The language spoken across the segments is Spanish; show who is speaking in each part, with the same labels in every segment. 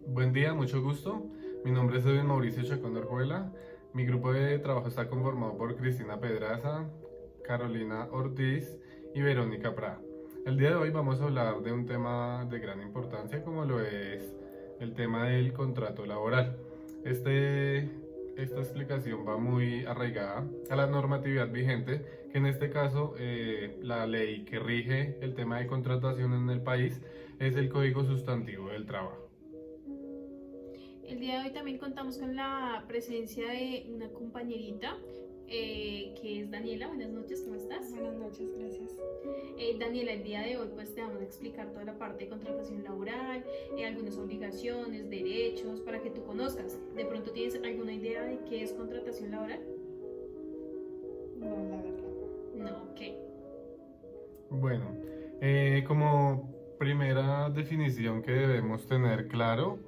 Speaker 1: Buen día, mucho gusto. Mi nombre es Edwin Mauricio Chacón de Orjuela. Mi grupo de trabajo está conformado por Cristina Pedraza, Carolina Ortiz y Verónica Prada. El día de hoy vamos a hablar de un tema de gran importancia como lo es el tema del contrato laboral. Esta explicación va muy arraigada a la normatividad vigente, que en este caso la ley que rige el tema de contratación en el país es el Código Sustantivo del Trabajo.
Speaker 2: El día de hoy también contamos con la presencia de una compañerita que es Daniela. Buenas noches, ¿cómo estás?
Speaker 3: Buenas noches, gracias.
Speaker 2: Daniela, el día de hoy pues te vamos a explicar toda la parte de contratación laboral, algunas obligaciones, derechos, para que tú conozcas. ¿De pronto tienes alguna idea de qué es contratación laboral?
Speaker 3: No, la verdad.
Speaker 2: No, ok.
Speaker 1: Bueno, como primera definición que debemos tener claro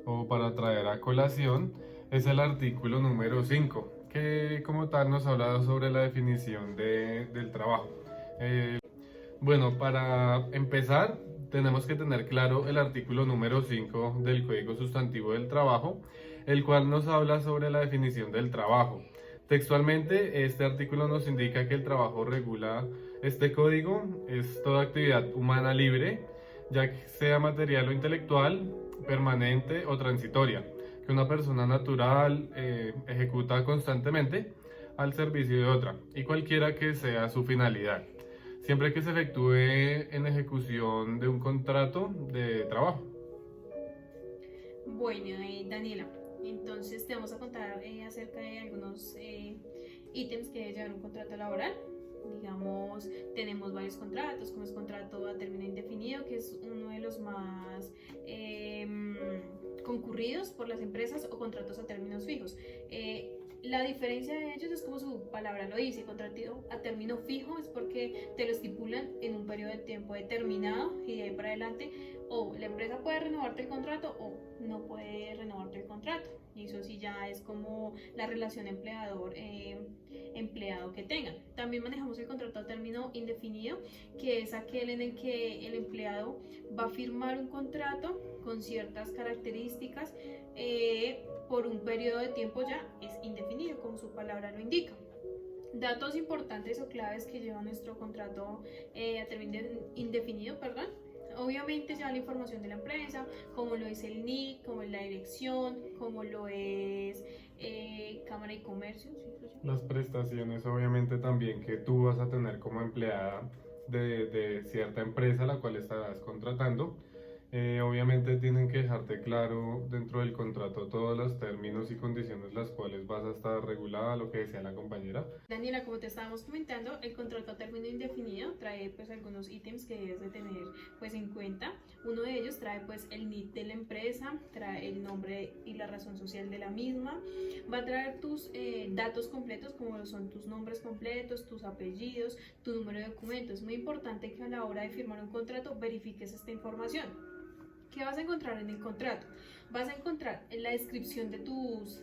Speaker 1: o para traer a colación es el artículo número 5, que como tal nos habla sobre la definición del trabajo. Bueno, para empezar tenemos que tener claro el artículo número 5 del Código Sustantivo del Trabajo, el cual nos habla sobre la definición del trabajo. Textualmente, este artículo nos indica que el trabajo regula este código, es toda actividad humana libre, ya que sea material o intelectual, permanente o transitoria, que una persona natural ejecuta constantemente al servicio de otra, y cualquiera que sea su finalidad, siempre que se efectúe en ejecución de un contrato de trabajo.
Speaker 2: Bueno, Daniela, entonces te vamos a contar acerca de algunos ítems que debe llevar un contrato laboral. Digamos, tenemos varios contratos, como es contrato a término indefinido, que es uno de los más concurridos por las empresas, o contratos a términos fijos. La diferencia de ellos es como su palabra lo dice: contrato a término fijo es porque te lo estipulan en un periodo de tiempo determinado y de ahí para adelante o la empresa puede renovarte el contrato o no puede renovarte el contrato. Y eso sí ya es como la relación empleador-empleado que tengan. También manejamos el contrato a término indefinido, que es aquel en el que el empleado va a firmar un contrato con ciertas características por un periodo de tiempo ya es indefinido, como su palabra lo indica. Datos importantes o claves que lleva nuestro contrato a término indefinido, perdón. Obviamente ya la información de la empresa, como lo es el NIC, como es la dirección, como lo es Cámara de Comercio. ¿Sí?
Speaker 1: Las prestaciones obviamente también que tú vas a tener como empleada de cierta empresa a la cual estarás contratando. Obviamente tienen que dejarte claro dentro del contrato todos los términos y condiciones las cuales vas a estar regulada, lo que decía la compañera.
Speaker 2: Daniela, como te estábamos comentando, el contrato a término indefinido trae pues algunos ítems que debes de tener pues en cuenta. Uno de ellos trae pues el NIT de la empresa, trae el nombre y la razón social de la misma, va a traer tus datos completos, como son tus nombres completos, tus apellidos, tu número de documento. Es muy importante que a la hora de firmar un contrato verifiques esta información. ¿Qué vas a encontrar en el contrato? Vas a encontrar en la descripción de tus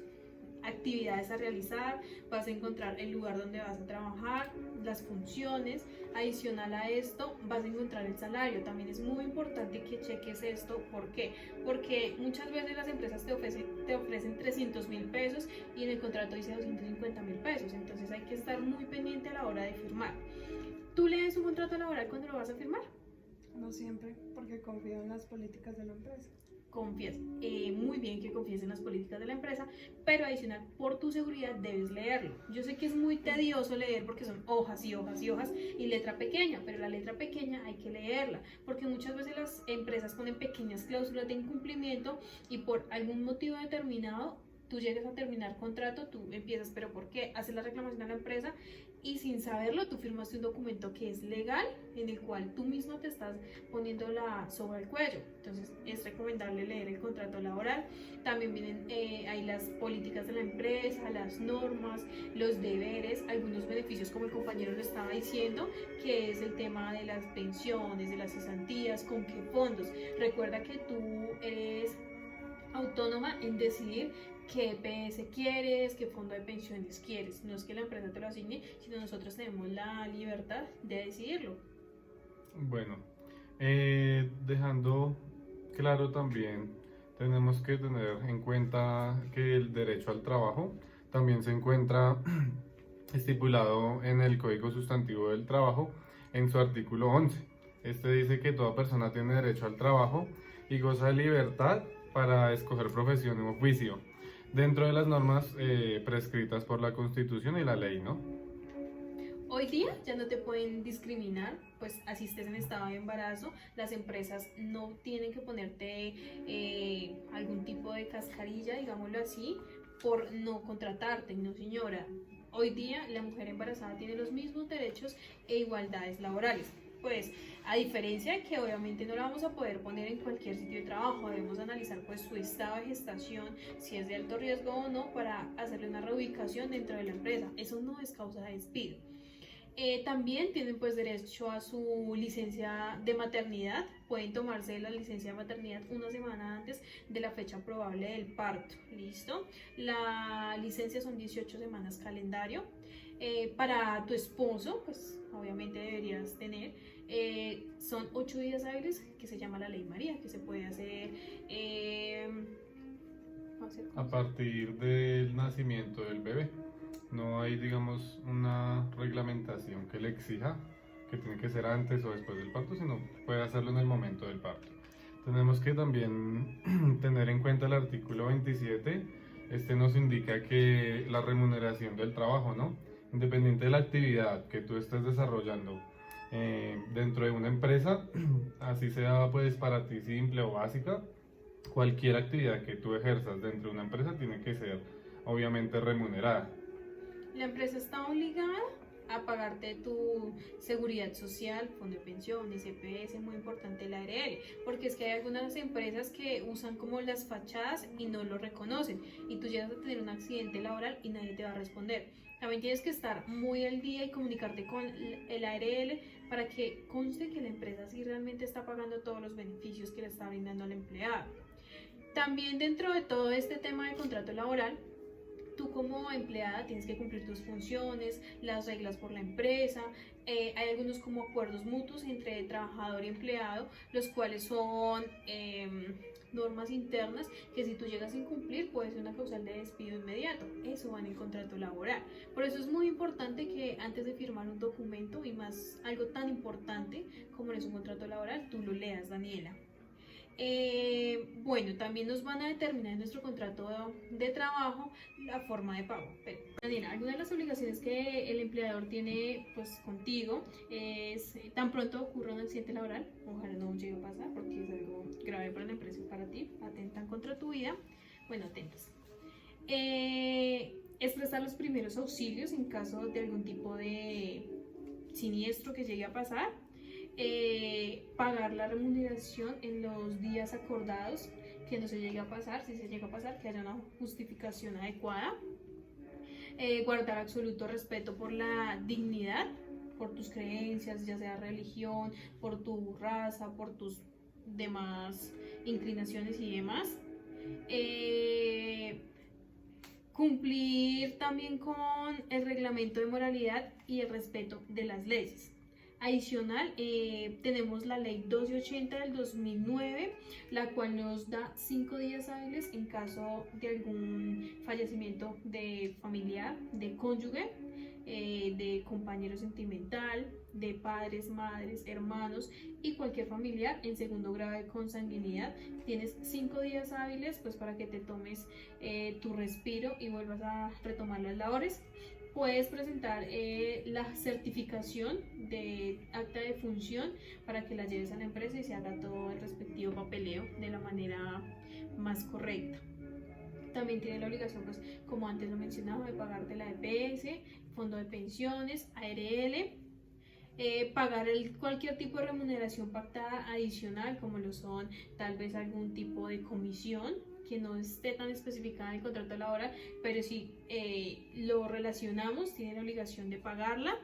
Speaker 2: actividades a realizar, vas a encontrar el lugar donde vas a trabajar, las funciones. Adicional a esto vas a encontrar el salario. También es muy importante que cheques esto. ¿Por qué? Porque muchas veces las empresas te ofrecen 300.000 pesos y en el contrato dice 250.000 pesos. Entonces hay que estar muy pendiente a la hora de firmar. ¿Tú lees un contrato laboral cuando lo vas a firmar?
Speaker 3: No siempre, porque confío en las políticas de la empresa.
Speaker 2: Confías, muy bien que confíes en las políticas de la empresa, pero adicional, por tu seguridad debes leerlo. Yo sé que es muy tedioso leer porque son hojas y hojas y hojas y letra pequeña, pero la letra pequeña hay que leerla, porque muchas veces las empresas ponen pequeñas cláusulas de incumplimiento y por algún motivo determinado tú llegas a terminar contrato, tú empiezas, pero ¿por qué? Haces la reclamación a la empresa y sin saberlo tú firmaste un documento que es legal, en el cual tú mismo te estás poniendo la soga al cuello. Entonces es recomendable leer el contrato laboral. También vienen ahí las políticas de la empresa, las normas, los deberes, algunos beneficios, como el compañero lo estaba diciendo, que es el tema de las pensiones, de las cesantías, con qué fondos. Recuerda que tú eres autónoma en decidir qué EPS quieres, qué fondo de pensiones quieres. No es que la empresa te lo asigne, sino nosotros tenemos la libertad de decidirlo.
Speaker 1: Bueno, dejando claro también, tenemos que tener en cuenta que el derecho al trabajo también se encuentra estipulado en el Código Sustantivo del Trabajo en su artículo 11. Este dice que toda persona tiene derecho al trabajo y goza de libertad para escoger profesión u oficio, dentro de las normas prescritas por la Constitución y la ley, ¿no?
Speaker 2: Hoy día ya no te pueden discriminar, pues así estés en estado de embarazo, las empresas no tienen que ponerte algún tipo de cascarilla, digámoslo así, por no contratarte, no señora. Hoy día la mujer embarazada tiene los mismos derechos e igualdades laborales. Pues a diferencia de que obviamente no la vamos a poder poner en cualquier sitio de trabajo, debemos analizar pues su estado de gestación, si es de alto riesgo o no, para hacerle una reubicación dentro de la empresa. Eso no es causa de despido. También tienen pues derecho a su licencia de maternidad, pueden tomarse la licencia de maternidad una semana antes de la fecha probable del parto, ¿listo? La licencia son 18 semanas calendario. Para tu esposo, pues obviamente deberías tener, son 8 días hábiles que se llama la Ley María, que se puede hacer,
Speaker 1: A partir del nacimiento del bebé. No hay, digamos, una reglamentación que le exija que tiene que ser antes o después del parto, sino puede hacerlo en el momento del parto. Tenemos que también tener en cuenta el artículo 27. Este nos indica que la remuneración del trabajo, ¿no? Independiente de la actividad que tú estés desarrollando dentro de una empresa, así sea pues para ti simple o básica, cualquier actividad que tú ejerzas dentro de una empresa tiene que ser obviamente remunerada.
Speaker 2: la empresa está obligada a pagarte tu seguridad social, fondo de pensiones, EPS, muy importante la ARL, porque es que hay algunas empresas que usan como las fachadas y no lo reconocen, y tú llegas a tener un accidente laboral y nadie te va a responder. También tienes que estar muy al día y comunicarte con el ARL para que conste que la empresa sí realmente está pagando todos los beneficios que le está brindando al empleado. También dentro de todo este tema de contrato laboral, tú como empleada tienes que cumplir tus funciones, las reglas por la empresa. Hay algunos como acuerdos mutuos entre trabajador y empleado, los cuales son normas internas que si tú llegas a incumplir puede ser una causal de despido inmediato. Eso va en el contrato laboral. Por eso es muy importante que antes de firmar un documento, y más algo tan importante como es un contrato laboral, tú lo leas, Daniela. Bueno, también nos van a determinar en nuestro contrato de trabajo la forma de pago. Pero, Daniela, alguna de las obligaciones que el empleador tiene pues contigo es tan pronto ocurra un accidente laboral, ojalá no llegue a pasar porque es algo grave para la empresa y para ti, atentan contra tu vida, bueno, atentas. Es prestar los primeros auxilios en caso de algún tipo de siniestro que llegue a pasar. Pagar la remuneración en los días acordados, que no se llegue a pasar, si se llega a pasar, que haya una justificación adecuada. Guardar absoluto respeto por la dignidad, por tus creencias, ya sea religión, por tu raza, por tus demás inclinaciones y demás. Cumplir también con el reglamento de moralidad y el respeto de las leyes. Adicional, tenemos la ley 1280 del 2009, la cual nos da 5 días hábiles en caso de algún fallecimiento de familiar, de cónyuge, de compañero sentimental, de padres, madres, hermanos y cualquier familiar en segundo grado de consanguinidad. Tienes 5 días hábiles pues para que te tomes tu respiro y vuelvas a retomar las labores. Puedes presentar la certificación de acta de función para que la lleves a la empresa y se haga todo el respectivo papeleo de la manera más correcta. También tiene la obligación, pues, como antes lo mencionaba, de pagarte la EPS, fondo de pensiones, ARL, pagar cualquier tipo de remuneración pactada adicional, como lo son tal vez algún tipo de comisión que no esté tan especificada en el contrato laboral, pero si lo relacionamos, tiene la obligación de pagarla.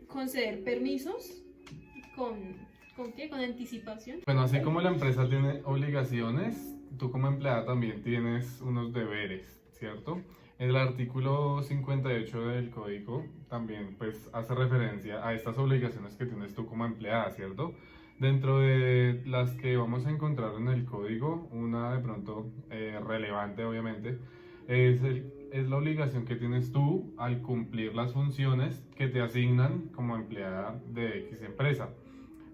Speaker 2: Conceder permisos ¿con qué? Con anticipación.
Speaker 1: Bueno, así como la empresa tiene obligaciones, tú como empleada también tienes unos deberes, ¿cierto? El artículo 58 del código también pues hace referencia a estas obligaciones que tienes tú como empleada, ¿cierto? Dentro de las que vamos a encontrar en el código, una de pronto relevante obviamente, es la obligación que tienes tú al cumplir las funciones que te asignan como empleada de X empresa.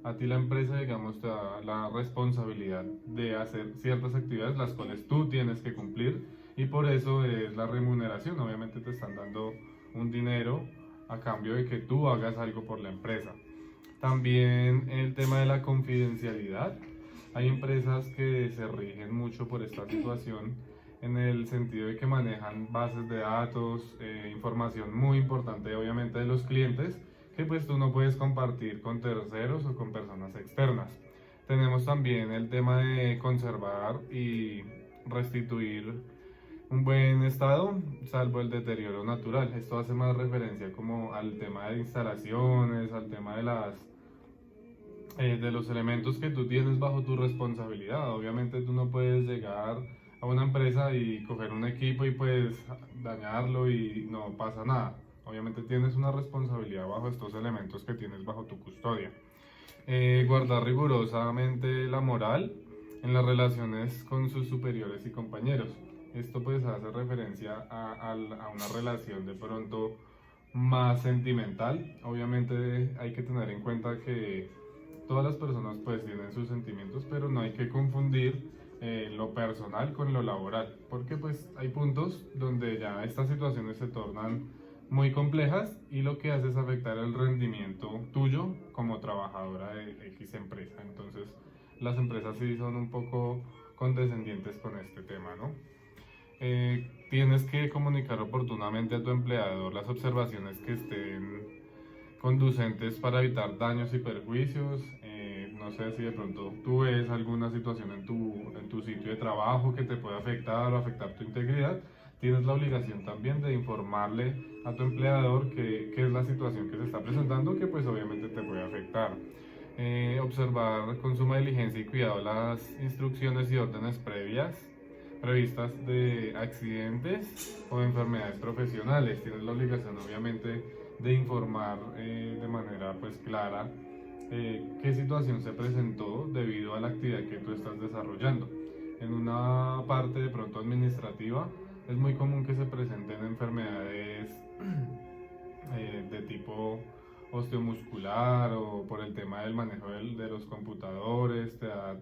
Speaker 1: A ti la empresa, digamos, te da la responsabilidad de hacer ciertas actividades las cuales tú tienes que cumplir y por eso es la remuneración. Obviamente te están dando un dinero a cambio de que tú hagas algo por la empresa. También el tema de la confidencialidad. Hay empresas que se rigen mucho por esta situación en el sentido de que manejan bases de datos, información muy importante obviamente de los clientes que pues tú no puedes compartir con terceros o con personas externas. Tenemos también el tema de conservar y restituir un buen estado, salvo el deterioro natural. Esto hace más referencia como al tema de instalaciones, al tema de los elementos que tú tienes bajo tu responsabilidad. Obviamente tú no puedes llegar a una empresa y coger un equipo y pues dañarlo y no pasa nada. Obviamente tienes una responsabilidad bajo estos elementos que tienes bajo tu custodia. Guardar rigurosamente la moral en las relaciones con sus superiores y compañeros. Esto pues hace referencia a una relación de pronto más sentimental. Obviamente hay que tener en cuenta que todas las personas pues tienen sus sentimientos, pero no hay que confundir lo personal con lo laboral, porque pues hay puntos donde ya estas situaciones se tornan muy complejas y lo que hace es afectar el rendimiento tuyo como trabajadora de X empresa. Entonces las empresas sí son un poco condescendientes con este tema, ¿no? Tienes que comunicar oportunamente a tu empleador las observaciones que estén conducentes para evitar daños y perjuicios. No sé si de pronto tú ves alguna situación en tu sitio de trabajo que te pueda afectar o afectar tu integridad. Tienes la obligación también de informarle a tu empleador qué es la situación que se está presentando, que pues obviamente te puede afectar. Observar con suma diligencia y cuidado las instrucciones y órdenes previstas de accidentes o enfermedades profesionales. Tienes la obligación obviamente de informar de manera pues clara qué situación se presentó debido a la actividad que tú estás desarrollando. En una parte de pronto administrativa es muy común que se presenten enfermedades de tipo osteomuscular o por el tema del manejo de los computadores, te da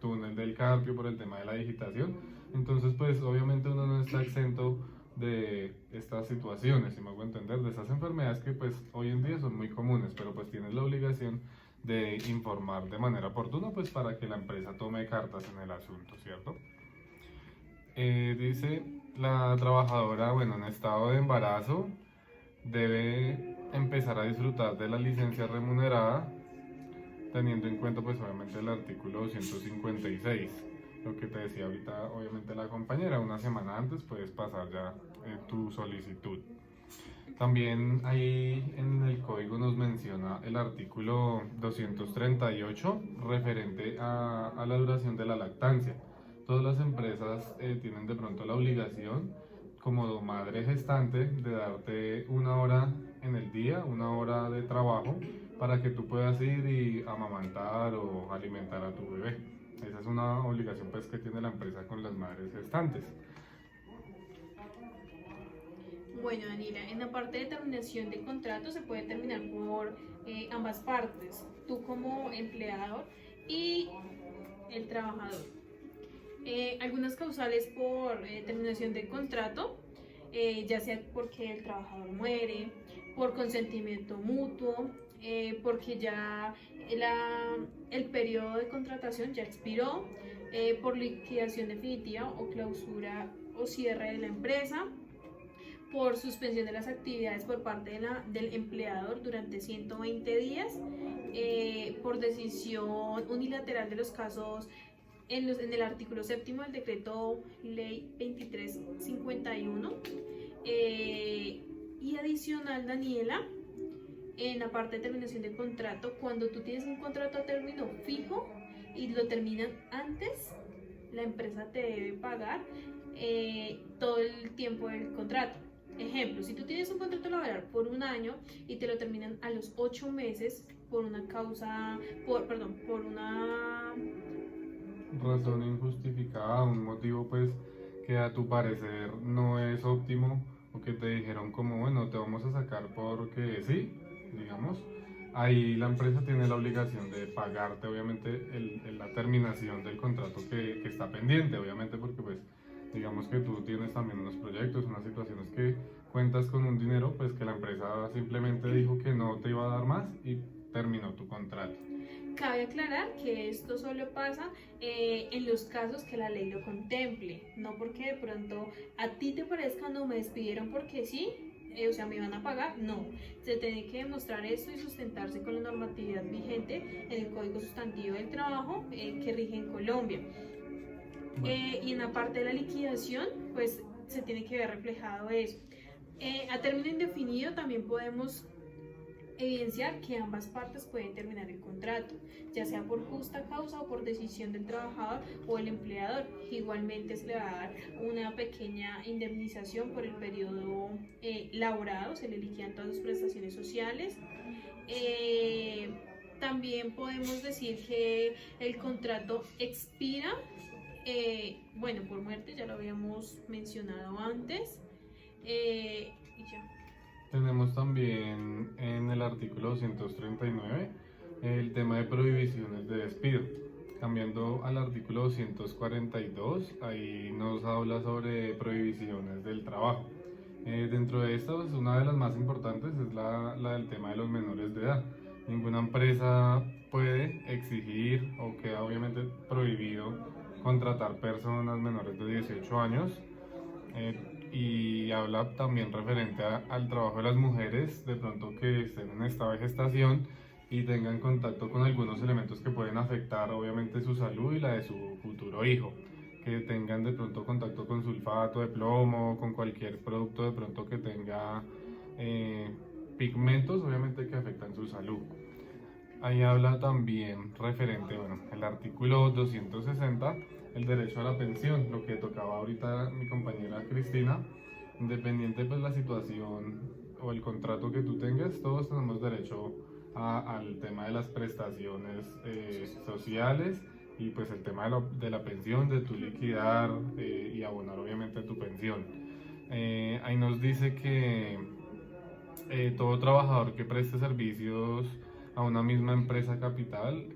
Speaker 1: túnel del carpio por el tema de la digitación. Entonces, pues obviamente uno no está exento de estas situaciones, si me hago entender, de estas enfermedades que pues hoy en día son muy comunes, pero pues tienes la obligación de informar de manera oportuna pues para que la empresa tome cartas en el asunto, ¿cierto? Dice la trabajadora, bueno, en estado de embarazo debe empezar a disfrutar de la licencia remunerada teniendo en cuenta pues obviamente el artículo 256, lo que te decía ahorita obviamente la compañera, una semana antes puedes pasar ya tu solicitud. También ahí en el código nos menciona el artículo 238 referente a la duración de la lactancia. Todas las empresas tienen de pronto la obligación como madre gestante de darte una hora en el día, una hora de trabajo para que tú puedas ir y amamantar o alimentar a tu bebé. Esa es una obligación pues que tiene la empresa con las madres gestantes.
Speaker 2: Bueno, Daniela, en la parte de terminación de contrato se puede terminar por ambas partes, tú como empleador y el trabajador. Algunas causales por terminación de contrato, ya sea porque el trabajador muere, por consentimiento mutuo, porque ya el periodo de contratación ya expiró, por liquidación definitiva o clausura o cierre de la empresa, por suspensión de las actividades por parte del empleador durante 120 días, por decisión unilateral de los casos en el artículo séptimo del decreto ley 2351, y adicional, Daniela, en la parte de terminación de contrato, cuando tú tienes un contrato a término fijo y lo terminan antes, la empresa te debe pagar todo el tiempo del contrato. Ejemplo, si tú tienes un contrato laboral por un año y te lo terminan a los 8 meses, por una causa, perdón, por una...
Speaker 1: Razón injustificada, un motivo pues que a tu parecer no es óptimo o que te dijeron como bueno, te vamos a sacar porque sí, digamos, ahí la empresa tiene la obligación de pagarte obviamente la terminación del contrato que está pendiente, obviamente porque pues digamos que tú tienes también unos proyectos, unas situaciones que cuentas con un dinero pues que la empresa simplemente dijo que no te iba a dar más y terminó tu contrato.
Speaker 2: Cabe aclarar que esto solo pasa en los casos que la ley lo contemple, no porque de pronto a ti te parezca no me despidieron porque sí, o sea, me van a pagar, no. Se tiene que demostrar esto y sustentarse con la normatividad vigente en el Código Sustantivo del Trabajo que rige en Colombia. Y en la parte de la liquidación, pues se tiene que ver reflejado eso. A término indefinido también podemos evidenciar que ambas partes pueden terminar el contrato, ya sea por justa causa o por decisión del trabajador o el empleador. Igualmente se le va a dar una pequeña indemnización por el periodo laborado, se le liquidan todas sus prestaciones sociales. También podemos decir que el contrato expira, bueno, por muerte, ya lo habíamos mencionado antes. Y ya.
Speaker 1: Tenemos también en el artículo 239 el tema de prohibiciones de despido. Cambiando al artículo 242, ahí nos habla sobre prohibiciones del trabajo. Dentro de estas, una de las más importantes es la del tema de los menores de edad. Ninguna empresa puede exigir o queda obviamente prohibido contratar personas menores de 18 años. Y habla también referente al trabajo de las mujeres, de pronto que estén en estado de gestación y tengan contacto con algunos elementos que pueden afectar obviamente su salud y la de su futuro hijo, que tengan de pronto contacto con sulfato de plomo, con cualquier producto de pronto que tenga pigmentos obviamente que afectan su salud. Ahí habla también referente, bueno, el artículo 260, el derecho a la pensión, lo que tocaba ahorita mi compañera Cristina, independiente pues la situación o el contrato que tú tengas, todos tenemos derecho al tema de las prestaciones sociales y pues el tema de la pensión, de tu liquidar y abonar obviamente tu pensión. Ahí nos dice que todo trabajador que preste servicios a una misma empresa capital,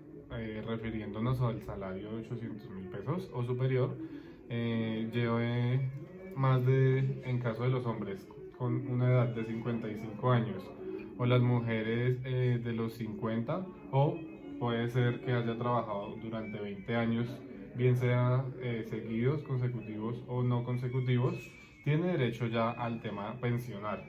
Speaker 1: refiriéndonos al salario de 800.000 pesos o superior, lleve más de, en caso de los hombres, con una edad de 55 años, o las mujeres de los 50, o puede ser que haya trabajado durante 20 años, bien sea seguidos, consecutivos o no consecutivos, tiene derecho ya al tema pensional.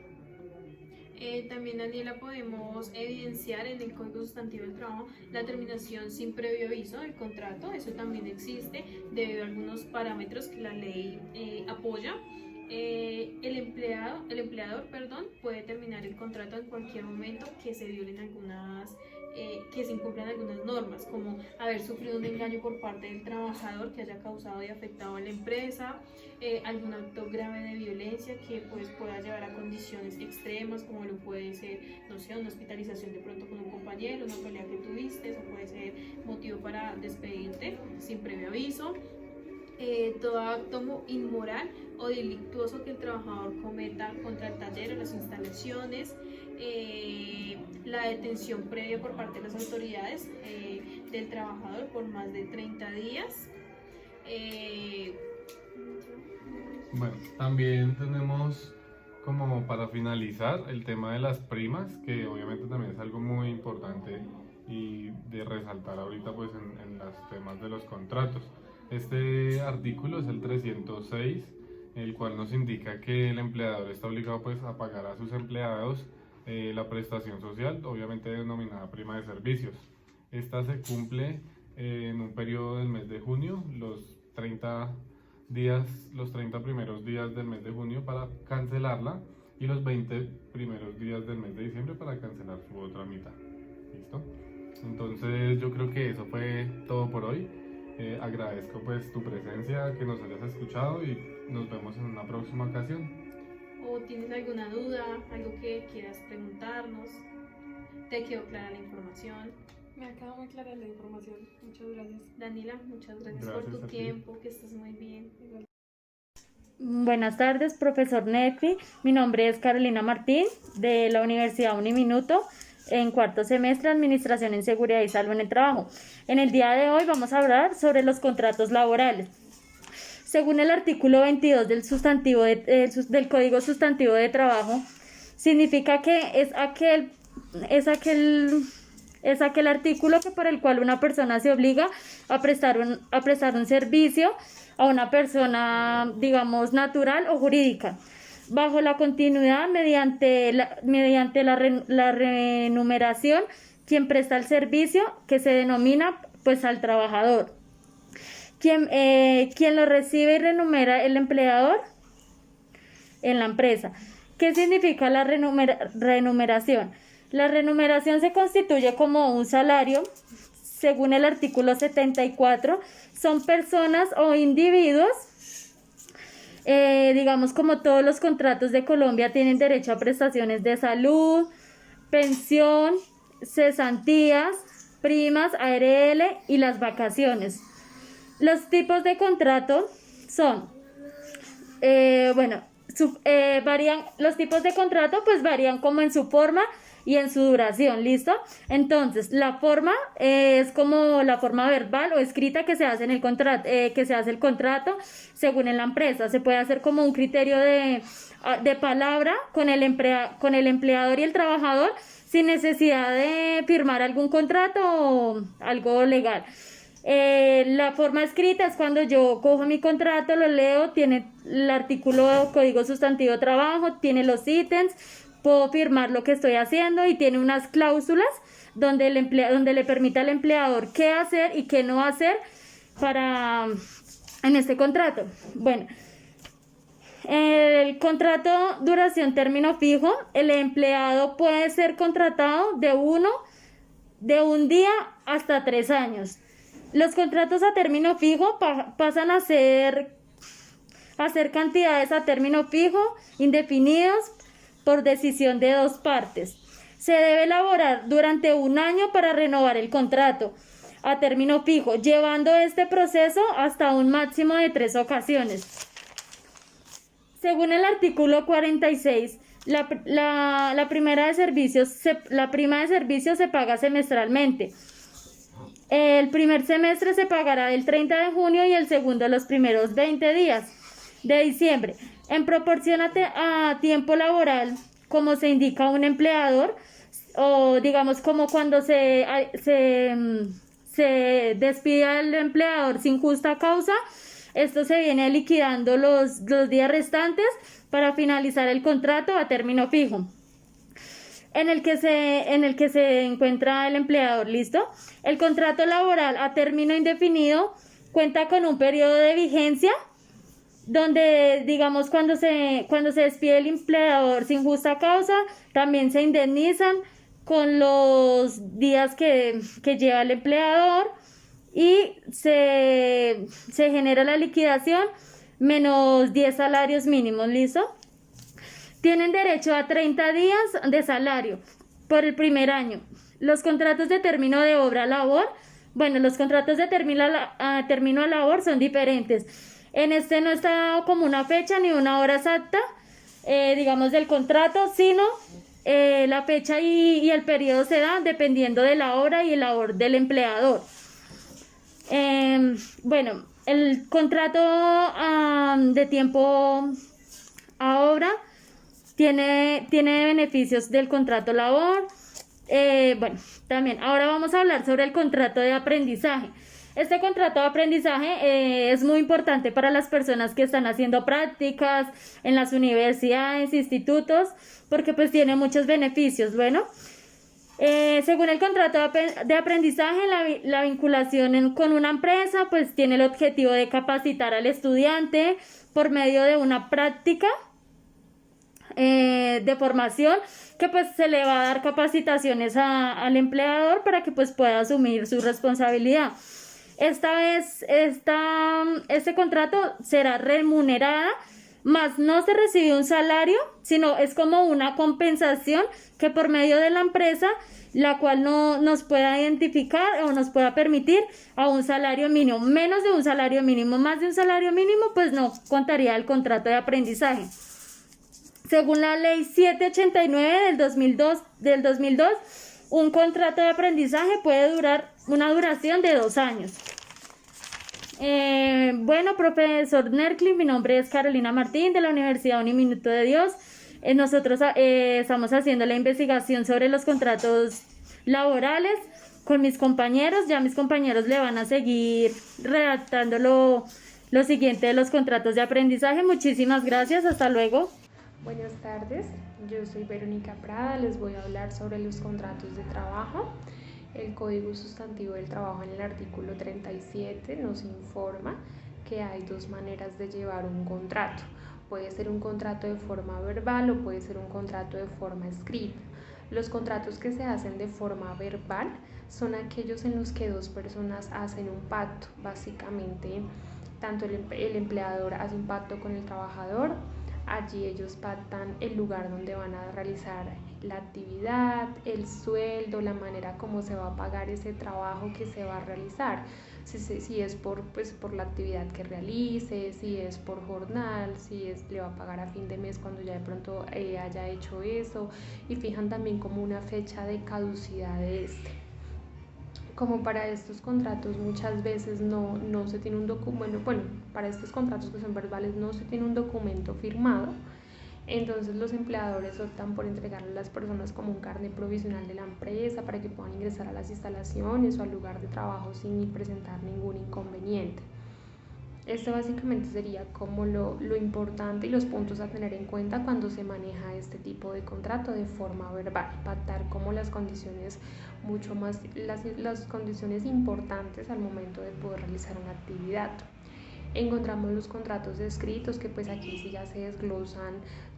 Speaker 2: También, Daniela, podemos evidenciar en el Código Sustantivo del Trabajo la terminación sin previo aviso del contrato. Eso también existe debido a algunos parámetros que la ley apoya. El empleador, puede terminar el contrato en cualquier momento que se violen que se incumplan algunas normas, como haber sufrido un engaño por parte del trabajador que haya causado y afectado a la empresa, algún acto grave de violencia que pues pueda llevar a condiciones extremas, como lo puede ser, no sé, una hospitalización de pronto con un compañero, una pelea que tuviste, eso puede ser motivo para despedirte sin previo aviso. Todo acto inmoral o delictuoso que el trabajador cometa contra el taller o las instalaciones, la detención previa por parte de las autoridades del trabajador por más de 30 días.
Speaker 1: Bueno, también tenemos como para finalizar el tema de las primas, que obviamente también es algo muy importante y de resaltar ahorita pues en los temas de los contratos. Este artículo es el 306, el cual nos indica que el empleador está obligado pues a pagar a sus empleados la prestación social, obviamente denominada prima de servicios. Esta se cumple en un periodo del mes de junio, los 30 primeros días del mes de junio para cancelarla y los 20 primeros días del mes de diciembre para cancelar su otra mitad. ¿Listo? Entonces yo creo que eso fue todo por hoy. Agradezco pues tu presencia, que nos hayas escuchado y nos vemos en una próxima ocasión.
Speaker 2: ¿O tienes alguna duda, algo que quieras preguntarnos? ¿Te quedó clara la información?
Speaker 3: Me ha quedado muy clara la información. Muchas gracias.
Speaker 2: Danila, muchas gracias por
Speaker 1: Gracias
Speaker 2: tu
Speaker 1: a ti.
Speaker 2: tiempo, que estés muy bien.
Speaker 4: Buenas tardes, profesor Nefi. Mi nombre es Carolina Martín, de la Universidad Uniminuto, en cuarto semestre, Administración en Seguridad y Salud en el Trabajo. En el día de hoy vamos a hablar sobre los contratos laborales. Según el artículo 22 del Código Sustantivo de Trabajo, significa que es aquel artículo que por el cual una persona se obliga a prestar un servicio a una persona, digamos, natural o jurídica, bajo la continuidad mediante la remuneración, quien presta el servicio, que se denomina pues al trabajador. Quien lo recibe y remunera el empleador en la empresa. ¿Qué significa la remuneración? La remuneración se constituye como un salario. Según el artículo 74, son personas o individuos, digamos, como todos los contratos de Colombia, tienen derecho a prestaciones de salud, pensión, cesantías, primas, ARL y las vacaciones. Los tipos de contrato son, varían, los tipos de contrato pues varían como en su forma y en su duración, ¿listo? Entonces, la forma es como la forma verbal o escrita que se hace en el contrato, el contrato según en la empresa. Se puede hacer como un criterio de palabra con el empleador y el trabajador sin necesidad de firmar algún contrato o algo legal. La forma escrita es cuando yo cojo mi contrato, lo leo, tiene el artículo Código Sustantivo de Trabajo, tiene los ítems, puedo firmar lo que estoy haciendo y tiene unas cláusulas donde le permite al empleador qué hacer y qué no hacer en este contrato. Bueno, el contrato duración término fijo, el empleado puede ser contratado de un día hasta 3 años. Los contratos a término fijo pasan a ser cantidades a término fijo indefinidos por decisión de 2 partes. Se debe elaborar durante 1 año para renovar el contrato a término fijo, llevando este proceso hasta un máximo de 3 ocasiones. Según el artículo 46, la prima de servicios se paga semestralmente. El primer semestre se pagará del 30 de junio y el segundo los primeros 20 días de diciembre, en proporción a tiempo laboral, como se indica un empleador, o digamos como cuando se despide al empleador sin justa causa. Esto se viene liquidando los días restantes para finalizar el contrato a término fijo en el que se encuentra el empleador, ¿listo? El contrato laboral a término indefinido cuenta con un periodo de vigencia donde, digamos, cuando se despide el empleador sin justa causa, también se indemnizan con los días que lleva el empleador y se genera la liquidación menos 10 salarios mínimos, ¿listo? Tienen derecho a 30 días de salario por el primer año. Los contratos de término de obra-labor, los contratos de término a labor son diferentes. En este no está como una fecha ni una hora exacta, digamos, del contrato, sino la fecha y el periodo se da dependiendo de la hora y el labor del empleador. El contrato de tiempo a obra tiene beneficios del contrato labor. También ahora vamos a hablar sobre el contrato de aprendizaje. Este contrato de aprendizaje es muy importante para las personas que están haciendo prácticas en las universidades, institutos, porque pues tiene muchos beneficios. Según el contrato de aprendizaje, la vinculación con una empresa pues tiene el objetivo de capacitar al estudiante por medio de una práctica de formación que pues se le va a dar capacitaciones al empleador para que pues pueda asumir su responsabilidad. Esta vez este contrato será remunerada más no se recibe un salario, sino es como una compensación que por medio de la empresa, la cual no nos pueda identificar o nos pueda permitir a un salario mínimo, menos de un salario mínimo, más de un salario mínimo, pues no contaría el contrato de aprendizaje. Según la ley 789 del 2002, un contrato de aprendizaje puede durar una duración de 2 años. Bueno, profesor Nerklin, mi nombre es Carolina Martín de la Universidad Uniminuto de Dios. Nosotros estamos haciendo la investigación sobre los contratos laborales con mis compañeros. Ya mis compañeros le van a seguir redactando lo siguiente de los contratos de aprendizaje. Muchísimas gracias, hasta luego.
Speaker 5: Buenas tardes, yo soy Verónica Prada, les voy a hablar sobre los contratos de trabajo. El Código Sustantivo del Trabajo en el artículo 37 nos informa que hay 2 maneras de llevar un contrato. Puede ser un contrato de forma verbal o puede ser un contrato de forma escrita. Los contratos que se hacen de forma verbal son aquellos en los que 2 personas hacen un pacto. Básicamente, tanto el empleador hace un pacto con el trabajador. Allí ellos pactan el lugar donde van a realizar la actividad, el sueldo, la manera como se va a pagar ese trabajo que se va a realizar. Si es por la actividad que realice, si es por jornal, le va a pagar a fin de mes cuando ya de pronto haya hecho eso, y fijan también como una fecha de caducidad de este. Como para estos contratos muchas veces no se tiene un documento, para estos contratos que son verbales no se tiene un documento firmado, entonces los empleadores optan por entregarle a las personas como un carnet provisional de la empresa para que puedan ingresar a las instalaciones o al lugar de trabajo sin presentar ningún inconveniente. Esto básicamente sería como lo importante y los puntos a tener en cuenta cuando se maneja este tipo de contrato de forma verbal, pactar como las condiciones mucho más, las condiciones importantes al momento de poder realizar una actividad. Encontramos los contratos escritos, que pues aquí sí ya se desglosan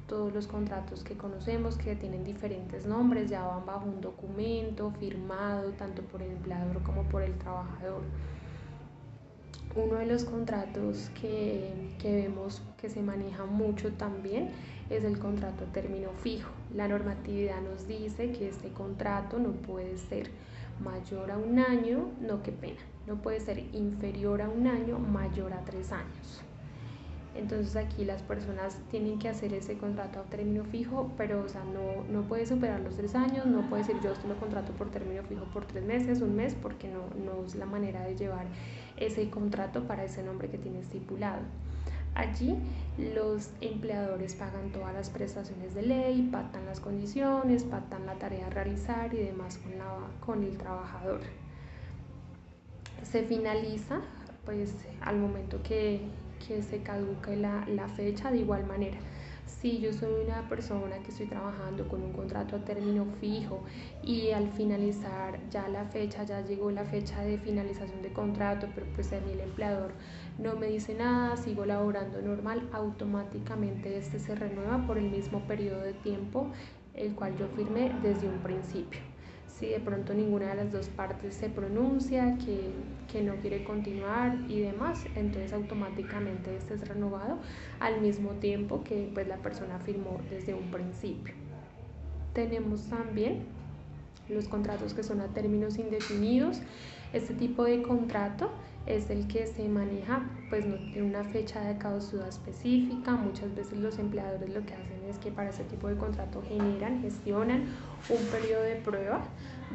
Speaker 5: todos los contratos que conocemos, que tienen diferentes nombres, ya van bajo un documento firmado tanto por el empleador como por el trabajador. Uno de los contratos que vemos que se maneja mucho también es el contrato a término fijo. La normatividad nos dice que este contrato no puede ser mayor a 1 año, no puede ser inferior a 1 año, mayor a 3 años. Entonces aquí las personas tienen que hacer ese contrato a término fijo, pero no puede superar los 3 años, no puede decir yo lo contrato por término fijo por 3 meses, 1 mes, porque no es la manera de llevar ese contrato para ese nombre que tiene estipulado. Allí los empleadores pagan todas las prestaciones de ley, pactan las condiciones, pactan la tarea a realizar y demás con el trabajador. Se finaliza pues al momento que se caduque la fecha. De igual manera, si yo soy una persona que estoy trabajando con un contrato a término fijo y al finalizar ya llegó la fecha de finalización de contrato, pero pues a mí el empleador no me dice nada, sigo laborando normal, automáticamente este se renueva por el mismo periodo de tiempo el cual yo firmé desde un principio. Si de pronto ninguna de las 2 partes se pronuncia que no quiere continuar y demás, entonces automáticamente este es renovado al mismo tiempo que pues la persona firmó desde un principio. Tenemos también los contratos que son a términos indefinidos. Este tipo de contrato es el que se maneja, pues no tiene una fecha de caducidad específica. Muchas veces los empleadores lo que hacen es que para este tipo de contrato gestionan un periodo de prueba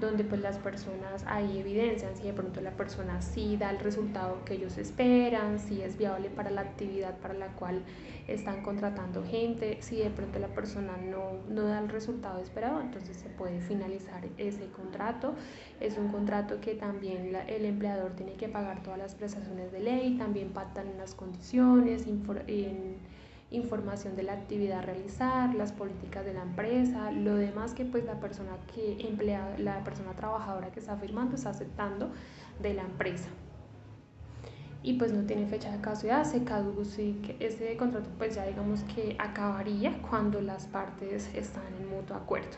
Speaker 5: donde pues las personas ahí evidencian si de pronto la persona sí da el resultado que ellos esperan, si es viable para la actividad para la cual están contratando gente. Si de pronto la persona no da el resultado esperado, entonces se puede finalizar ese contrato. Es un contrato que también el empleador tiene que pagar todas las prestaciones de ley, también pactan las condiciones, información de la actividad a realizar, las políticas de la empresa, lo demás que pues la persona trabajadora que está firmando está aceptando de la empresa. Y pues no tiene fecha de caducidad, ese contrato pues ya digamos que acabaría cuando las partes están en mutuo acuerdo.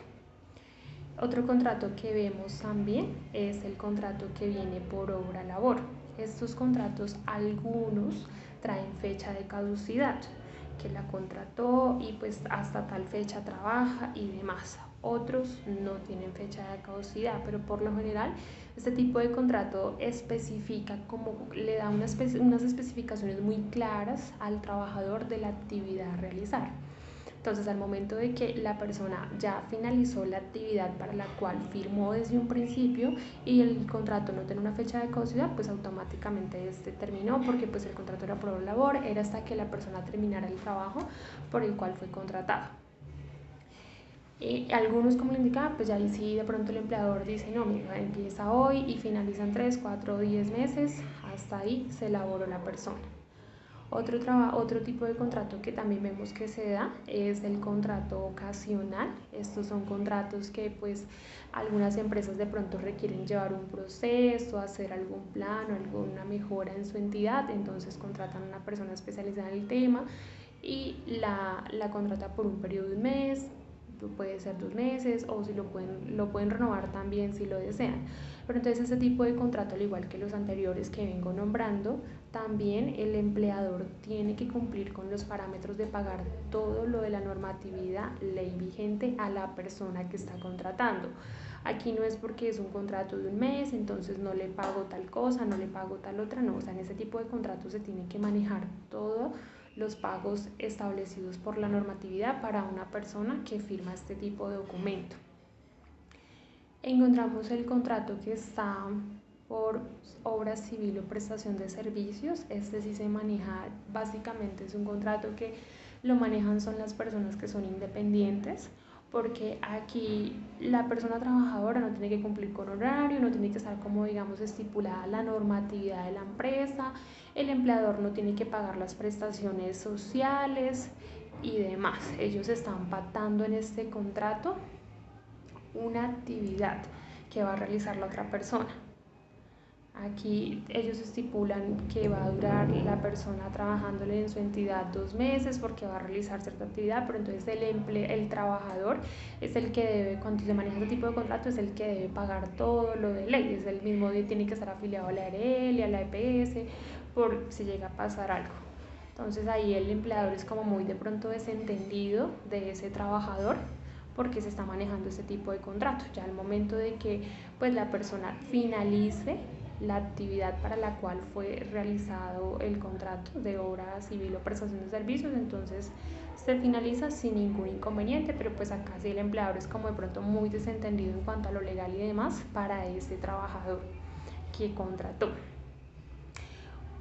Speaker 5: Otro contrato que vemos también es el contrato que viene por obra labor. Estos contratos algunos traen fecha de caducidad que la contrató y pues hasta tal fecha trabaja y demás. Otros no tienen fecha de caducidad, pero por lo general este tipo de contrato especifica, como le da unas especificaciones muy claras al trabajador de la actividad a realizar. Entonces, al momento de que la persona ya finalizó la actividad para la cual firmó desde un principio y el contrato no tiene una fecha de caducidad, pues automáticamente este terminó, porque pues el contrato era por labor, era hasta que la persona terminara el trabajo por el cual fue contratado. Algunos, como le indicaba, pues ya ahí sí de pronto el empleador dice, no, mira, empieza hoy y finalizan 3, 4, 10 meses, hasta ahí se elaboró la persona. Otro tipo de contrato que también vemos que se da es el contrato ocasional. Estos son contratos que pues algunas empresas de pronto requieren llevar un proceso, hacer algún plan o alguna mejora en su entidad, entonces contratan a una persona especializada en el tema y la contrata por un periodo de un mes, puede ser 2 meses, o si lo pueden renovar también si lo desean. Pero entonces este tipo de contrato, al igual que los anteriores que vengo nombrando, también el empleador tiene que cumplir con los parámetros de pagar todo lo de la normatividad ley vigente a la persona que está contratando. Aquí no es porque es un contrato de un mes, entonces no le pago tal cosa, no le pago tal otra, no. O sea, en este tipo de contratos se tiene que manejar todos los pagos establecidos por la normatividad para una persona que firma este tipo de documento. Encontramos el contrato que está por obra civil o prestación de servicios. Este sí se maneja, básicamente es un contrato que lo manejan son las personas que son independientes, porque aquí la persona trabajadora no tiene que cumplir con horario, no tiene que estar como digamos estipulada la normatividad de la empresa, el empleador no tiene que pagar las prestaciones sociales y demás. Ellos están pactando en este contrato una actividad que va a realizar la otra persona. Aquí ellos estipulan que va a durar la persona trabajándole en su entidad 2 meses porque va a realizar cierta actividad, pero entonces el trabajador es el que debe, cuando se maneja este tipo de contrato, es el que debe pagar todo lo de ley, es el mismo, tiene que estar afiliado a la ARL, a la EPS, por si llega a pasar algo. Entonces ahí el empleador es como muy de pronto desentendido de ese trabajador, porque se está manejando este tipo de contrato. Ya al momento de que pues la persona finalice la actividad para la cual fue realizado el contrato de obra civil o prestación de servicios, entonces se finaliza sin ningún inconveniente, pero pues acá sí el empleador es como de pronto muy desentendido en cuanto a lo legal y demás para ese trabajador que contrató.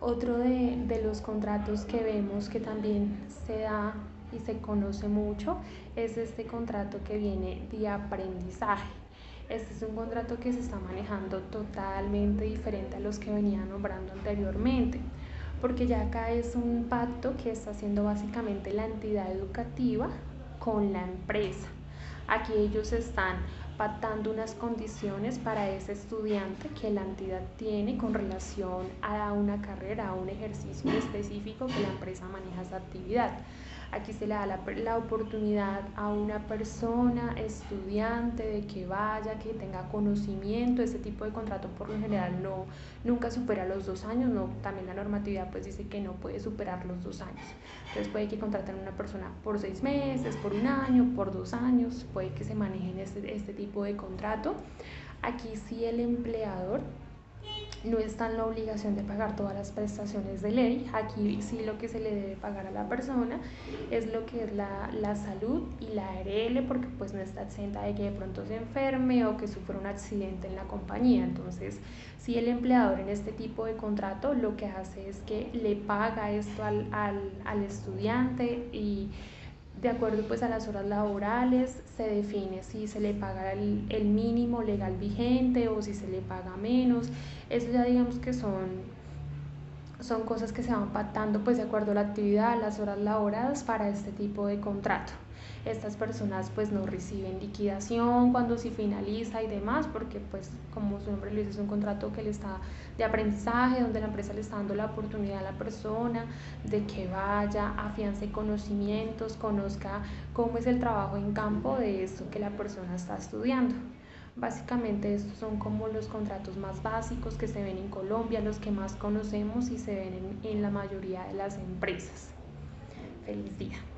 Speaker 5: Otro de los contratos que vemos que también se da y se conoce mucho es este contrato que viene de aprendizaje. Este es un contrato que se está manejando totalmente diferente a los que venía nombrando anteriormente, porque ya acá es un pacto que está haciendo básicamente la entidad educativa con la empresa. Aquí ellos están pactando unas condiciones para ese estudiante que la entidad tiene con relación a una carrera, a un ejercicio específico que la empresa maneja esa actividad. Aquí se le da la oportunidad a una persona, estudiante, de que vaya, que tenga conocimiento. Este tipo de contrato por lo general nunca supera los 2 años, no, también la normatividad pues dice que no puede superar los 2 años. Entonces puede que contraten a una persona por 6 meses, por 1 año, por 2 años, puede que se manejen este tipo de contrato. Aquí sí el empleador no está en la obligación de pagar todas las prestaciones de ley. Aquí sí lo que se le debe pagar a la persona es lo que es la salud y la ARL, porque pues no está exenta de que de pronto se enferme o que sufra un accidente en la compañía. Entonces si el empleador en este tipo de contrato lo que hace es que le paga esto al estudiante, y de acuerdo pues a las horas laborales se define si se le paga el mínimo legal vigente o si se le paga menos. Eso ya digamos que son cosas que se van pactando pues de acuerdo a la actividad, las horas laboradas para este tipo de contrato. Estas personas pues no reciben liquidación cuando se finaliza y demás, porque pues como su nombre lo dice, es un contrato que le está de aprendizaje, donde la empresa le está dando la oportunidad a la persona de que vaya, afiance conocimientos, conozca cómo es el trabajo en campo de esto que la persona está estudiando. Básicamente estos son como los contratos más básicos que se ven en Colombia, los que más conocemos y se ven en la mayoría de las empresas. Feliz día.